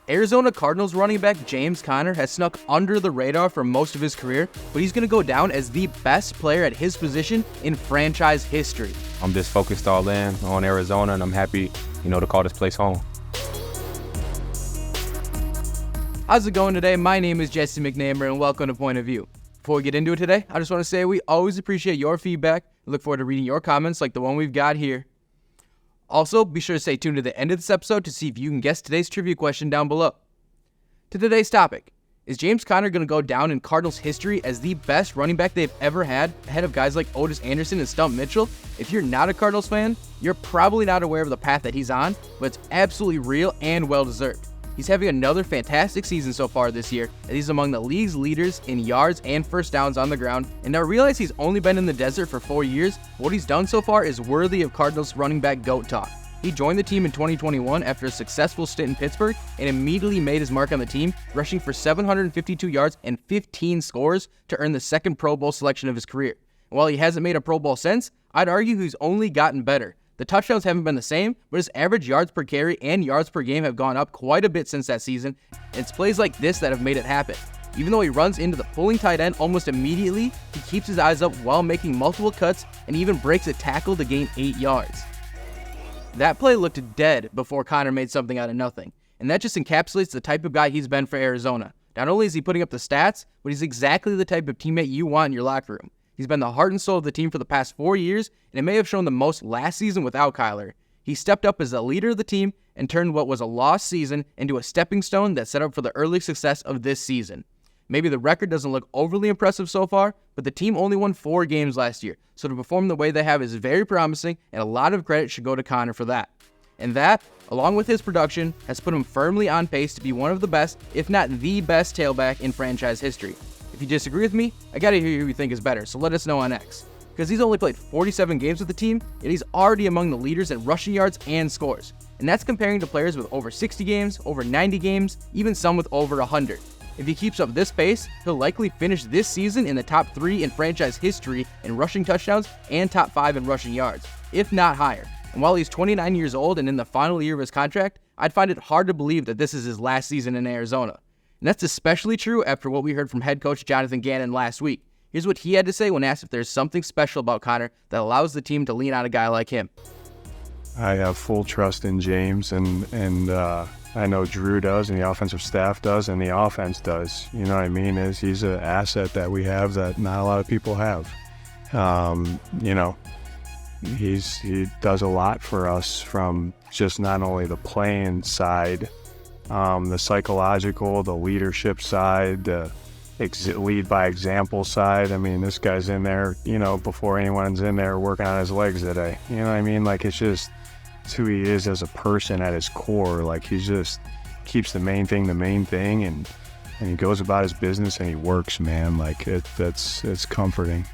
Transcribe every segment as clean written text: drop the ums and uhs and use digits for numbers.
Arizona Cardinals running back James Conner has snuck under the radar for most of his career, but he's going to go down as the best player at his position in franchise history. I'm just focused all in on Arizona, and I'm happy, to call this place home. How's it going today? My name is Jesse McNamara, and welcome to Point of View. Before we get into it today, I just want to say we always appreciate your feedback. I look forward to reading your comments like the one we've got here. Also, be sure to stay tuned to the end of this episode to see if you can guess today's trivia question down below. To today's topic, is James Conner going to go down in Cardinals history as the best running back they've ever had, ahead of guys like Otis Anderson and Stump Mitchell? If you're not a Cardinals fan, you're probably not aware of the path that he's on, but it's absolutely real and well-deserved. He's having another fantastic season so far this year, as he's among the league's leaders in yards and first downs on the ground, and I realize he's only been in the desert for 4 years. What he's done so far is worthy of Cardinals running back GOAT talk. He joined the team in 2021 after a successful stint in Pittsburgh and immediately made his mark on the team, rushing for 752 yards and 15 scores to earn the second Pro Bowl selection of his career. And while he hasn't made a Pro Bowl since, I'd argue he's only gotten better. The touchdowns haven't been the same, but his average yards per carry and yards per game have gone up quite a bit since that season, and it's plays like this that have made it happen. Even though he runs into the pulling tight end almost immediately, he keeps his eyes up while making multiple cuts and even breaks a tackle to gain 8 yards. That play looked dead before Conner made something out of nothing, and that just encapsulates the type of guy he's been for Arizona. Not only is he putting up the stats, but he's exactly the type of teammate you want in your locker room. He's been the heart and soul of the team for the past 4 years, and it may have shown the most last season without Kyler. He stepped up as the leader of the team and turned what was a lost season into a stepping stone that set up for the early success of this season. Maybe the record doesn't look overly impressive so far, but the team only won 4 games last year, so to perform the way they have is very promising, and a lot of credit should go to Conner for that. And that, along with his production, has put him firmly on pace to be one of the best, if not the best tailback in franchise history. If you disagree with me, I gotta hear who you think is better, so let us know on X. Because he's only played 47 games with the team, yet he's already among the leaders in rushing yards and scores. And that's comparing to players with over 60 games, over 90 games, even some with over 100. If he keeps up this pace, he'll likely finish this season in the top 3 in franchise history in rushing touchdowns and top 5 in rushing yards, if not higher. And while he's 29 years old and in the final year of his contract, I'd find it hard to believe that this is his last season in Arizona. And that's especially true after what we heard from head coach Jonathan Ganon last week. Here's what he had to say when asked if there's something special about Conner that allows the team to lean on a guy like him. I have full trust in James, and I know Drew does, and the offensive staff does, and the offense does. You know what I mean? He's an asset that we have that not a lot of people have. He does a lot for us from just not only the playing side, the psychological, the leadership side, the lead by example side. I mean, this guy's in there, before anyone's in there working on his legs today. You know what I mean? Like, it's just it's who he is as a person at his core. Like, he just keeps the main thing, and he goes about his business and he works, man. Like, it's comforting.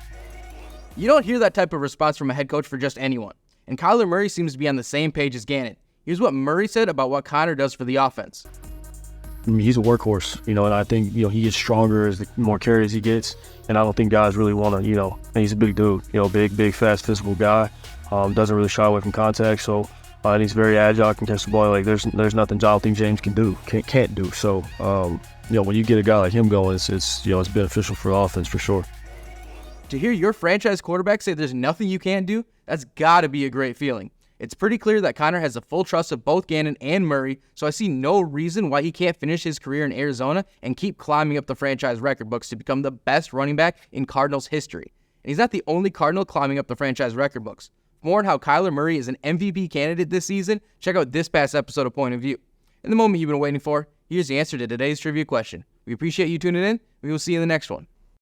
You don't hear that type of response from a head coach for just anyone. And Kyler Murray seems to be on the same page as Ganon. Here's what Murray said about what Conner does for the offense. I mean, he's a workhorse, and I think, he gets stronger as the more carries he gets, and I don't think guys really want to, he's a big dude, big, fast, physical guy, doesn't really shy away from contact, so, and he's very agile, can catch the ball. Like, there's nothing I don't think James can do, can't do. So, when you get a guy like him going, it's beneficial for the offense for sure. To hear your franchise quarterback say there's nothing you can't do, that's gotta be a great feeling. It's pretty clear that Conner has the full trust of both Ganon and Murray, so I see no reason why he can't finish his career in Arizona and keep climbing up the franchise record books to become the best running back in Cardinals history. And he's not the only Cardinal climbing up the franchise record books. For more on how Kyler Murray is an MVP candidate this season, check out this past episode of Point of View. In the moment you've been waiting for, here's the answer to today's trivia question. We appreciate you tuning in. We will see you in the next one.